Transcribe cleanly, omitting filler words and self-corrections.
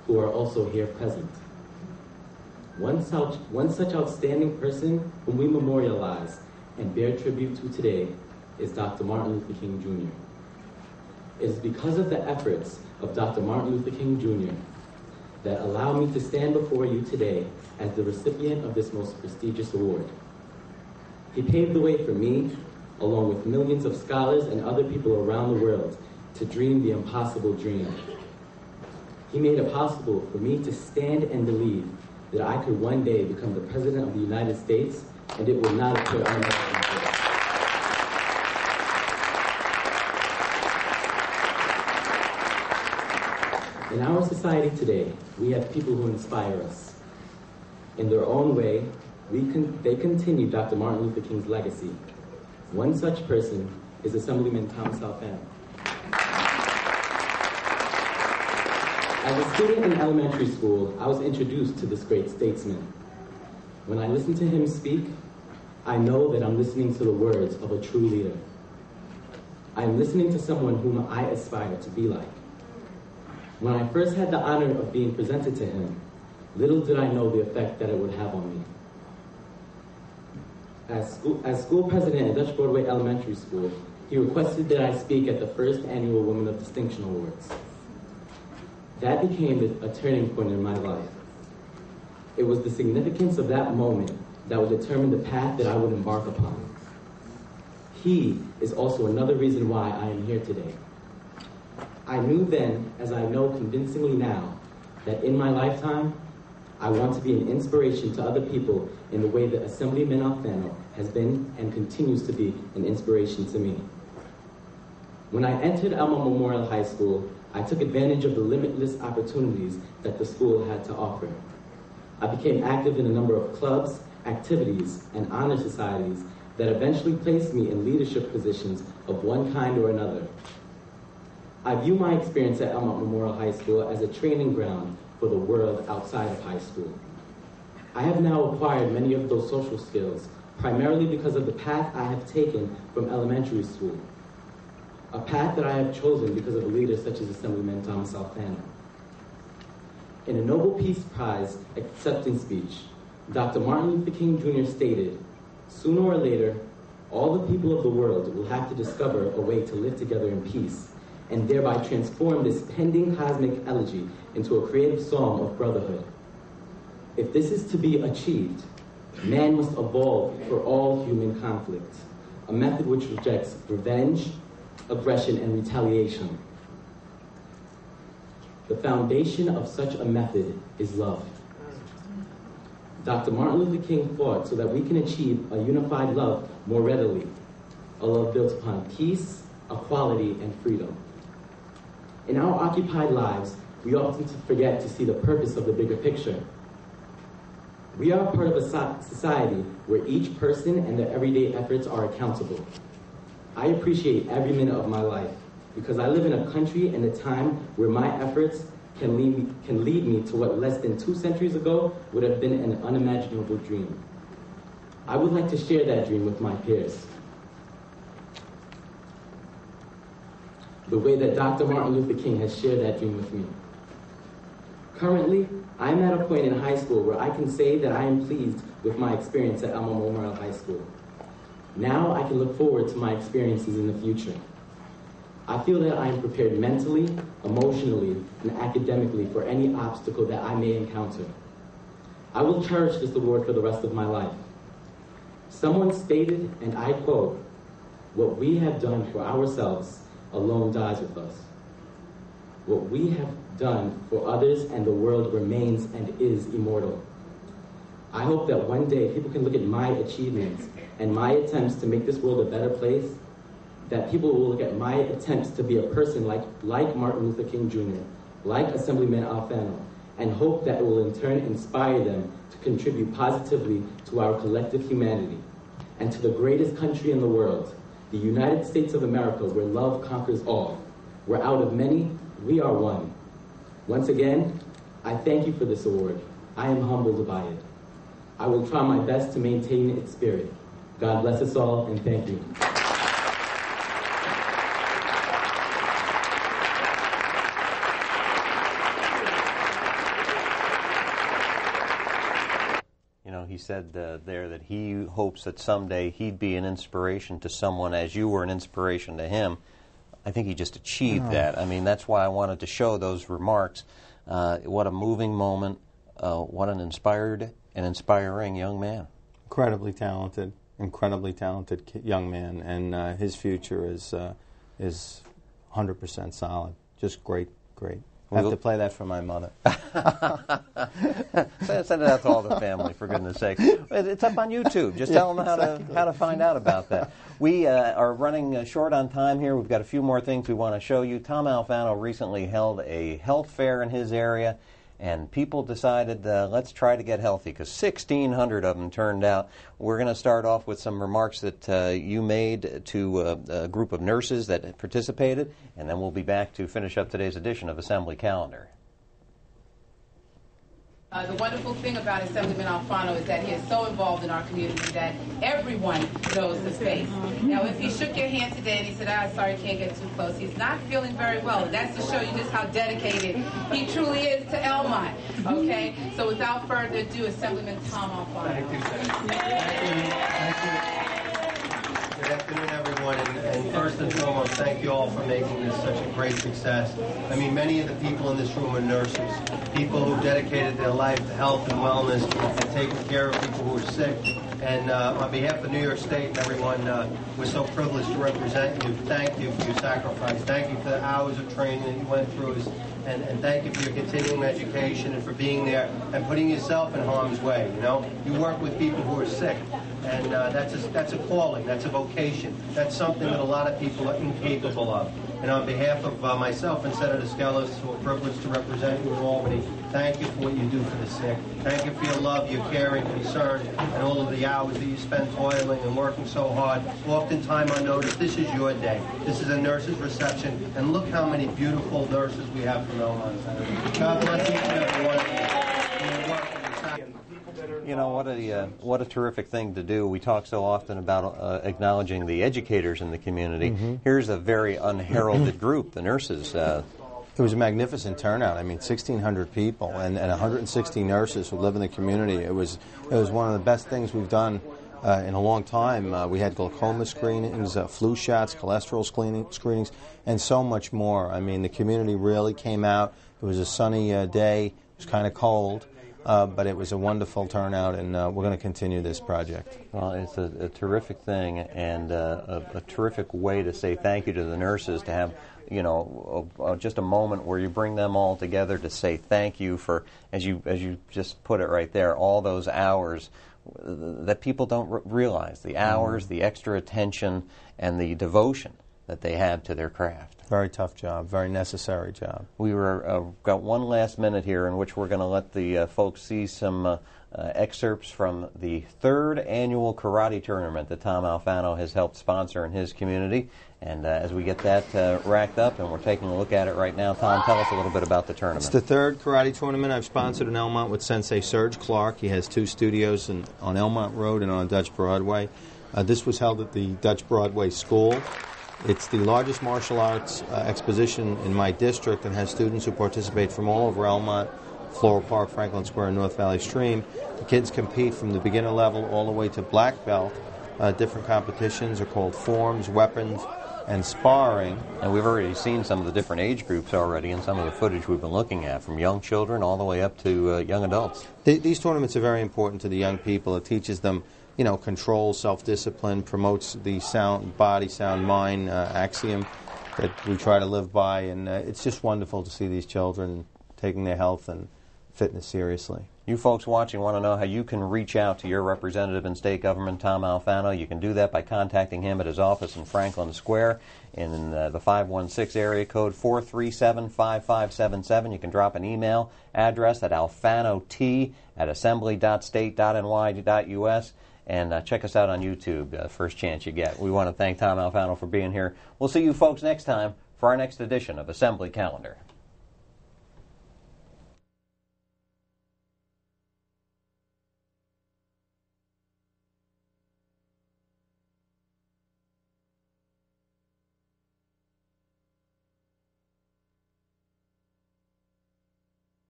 who are also here present. One such outstanding person whom we memorialize and bear tribute to today is Dr. Martin Luther King Jr. It is because of the efforts of Dr. Martin Luther King Jr. that allow me to stand before you today as the recipient of this most prestigious award. He paved the way for me, along with millions of scholars and other people around the world, to dream the impossible dream. He made it possible for me to stand and believe that I could one day become the President of the United States, and it will not occur unexpectedly. In our society today, we have people who inspire us. In their own way, they continue Dr. Martin Luther King's legacy. One such person is Assemblyman Thomas Alfano. As a student in elementary school, I was introduced to this great statesman. When I listen to him speak, I know that I'm listening to the words of a true leader. I am listening to someone whom I aspire to be like. When I first had the honor of being presented to him, little did I know the effect that it would have on me. As school president at Dutch Broadway Elementary School, he requested that I speak at the first annual Women of Distinction Awards. That became a turning point in my life. It was the significance of that moment that would determine the path that I would embark upon. He is also another reason why I am here today. I knew then, as I know convincingly now, that in my lifetime, I want to be an inspiration to other people in the way that Assemblyman Alfano has been and continues to be an inspiration to me. When I entered Elmont Memorial High School, I took advantage of the limitless opportunities that the school had to offer. I became active in a number of clubs, activities, and honor societies that eventually placed me in leadership positions of one kind or another. I view my experience at Elmont Memorial High School as a training ground for the world outside of high school. I have now acquired many of those social skills, primarily because of the path I have taken from elementary school, a path that I have chosen because of a leader such as Assemblyman Thomas Alfano. In a Nobel Peace Prize acceptance speech, Dr. Martin Luther King Jr. stated, "Sooner or later, all the people of the world will have to discover a way to live together in peace, and thereby transform this pending cosmic elegy into a creative song of brotherhood. If this is to be achieved, man must evolve for all human conflict, a method which rejects revenge, aggression, and retaliation. The foundation of such a method is love." Dr. Martin Luther King fought so that we can achieve a unified love more readily, a love built upon peace, equality, and freedom. In our occupied lives, we often forget to see the purpose of the bigger picture. We are part of a society where each person and their everyday efforts are accountable. I appreciate every minute of my life because I live in a country and a time where my efforts can lead me to what less than 2 centuries ago would have been an unimaginable dream. I would like to share that dream with my peers, the way that Dr. Martin Luther King has shared that dream with me. Currently, I am at a point in high school where I can say that I am pleased with my experience at Elmont Memorial High School. Now I can look forward to my experiences in the future. I feel that I am prepared mentally, emotionally, and academically for any obstacle that I may encounter. I will cherish this award for the rest of my life. Someone stated, and I quote, "What we have done for ourselves alone dies with us. What we have done for others and the world remains and is immortal." I hope that one day people can look at my achievements and my attempts to make this world a better place, that people will look at my attempts to be a person like Martin Luther King Jr., like Assemblyman Alfano, and hope that it will in turn inspire them to contribute positively to our collective humanity and to the greatest country in the world, the United States of America, where love conquers all. Where out of many, we are one. Once again, I thank you for this award. I am humbled by it. I will try my best to maintain its spirit. God bless us all, and thank you. he said there that he hopes that someday he'd be an inspiration to someone as you were an inspiration to him. I think he just achieved that. I mean, that's why I wanted to show those remarks. What a moving moment. What an inspiring young man. Incredibly talented young man, and his future is 100% solid. Just great. I have to play that for my mother. Send it out to all the family, for goodness sake. It's up on YouTube. Just tell them how to find out about that. We are running short on time here. We've got a few more things we want to show you. Tom Alfano recently held a health fair in his area, and people decided, let's try to get healthy, because 1,600 of them turned out. We're going to start off with some remarks that you made to a group of nurses that participated, and then we'll be back to finish up today's edition of Assembly Calendar. The wonderful thing about Assemblyman Alfano is that he is so involved in our community that everyone knows his face. Now, if he shook your hand today and he said, sorry, can't get too close, he's not feeling very well. And that's to show you just how dedicated he truly is to Elmont. Okay? So without further ado, Assemblyman Tom Alfano. Thank you. Thank you. Good afternoon, everyone, and first and foremost, thank you all for making this such a great success. I mean, many of the people in this room are nurses, people who dedicated their life to health and wellness and taking care of people who are sick. And on behalf of New York State and everyone, we're so privileged to represent you. Thank you for your sacrifice. Thank you for the hours of training that you went through. And thank you for your continuing education and for being there and putting yourself in harm's way. You know, you work with people who are sick, and that's a calling, that's a vocation, that's something that a lot of people are incapable of. And on behalf of myself and Senator Skelos, who are privileged to represent you in Albany, thank you for what you do for the sick. Thank you for your love, your care and concern, and all of the hours that you spend toiling and working so hard, oftentimes unnoticed. This is your day. This is a nurse's reception, and look how many beautiful nurses we have from Elmont. God bless each and every one of you. You know, what a terrific thing to do. We talk so often about acknowledging the educators in the community. Mm-hmm. Here's a very unheralded group, the nurses. It was a magnificent turnout. I mean, 1,600 people and 160 nurses who live in the community. It was one of the best things we've done in a long time. We had glaucoma screenings, flu shots, cholesterol screenings, and so much more. I mean, the community really came out. It was a sunny day. It was kind of cold. But it was a wonderful turnout, and we're going to continue this project. Well, it's a terrific thing, and a terrific way to say thank you to the nurses, to have, you know, just a moment where you bring them all together to say thank you for, as you just put it right there, all those hours that people don't realize, the hours, the extra attention, and the devotion that they had to their craft. Very tough job, very necessary job. We got one last minute here in which we're going to let the folks see some excerpts from the 3rd annual karate tournament that Tom Alfano has helped sponsor in his community. And as we get that racked up, and we're taking a look at it right now, Tom, tell us a little bit about the tournament. It's the 3rd karate tournament I've sponsored in Elmont with Sensei Serge Clark. He has 2 studios on Elmont Road and on Dutch Broadway. This was held at the Dutch Broadway School. It's the largest martial arts exposition in my district and has students who participate from all over Elmont, Floral Park, Franklin Square, and North Valley Stream. The kids compete from the beginner level all the way to black belt. Different competitions are called forms, weapons, and sparring. And we've already seen some of the different age groups already in some of the footage we've been looking at, from young children all the way up to young adults. These tournaments are very important to the young people. It teaches them, you know, control, self-discipline, promotes the sound body, sound mind axiom that we try to live by, and it's just wonderful to see these children taking their health and fitness seriously. You folks watching want to know how you can reach out to your representative in state government, Tom Alfano. You can do that by contacting him at his office in Franklin Square in the 516 area code 437-5577. You can drop an email address at alfanot@assembly.state.ny.us. And check us out on YouTube, first chance you get. We want to thank Tom Alfano for being here. We'll see you folks next time for our next edition of Assembly Calendar.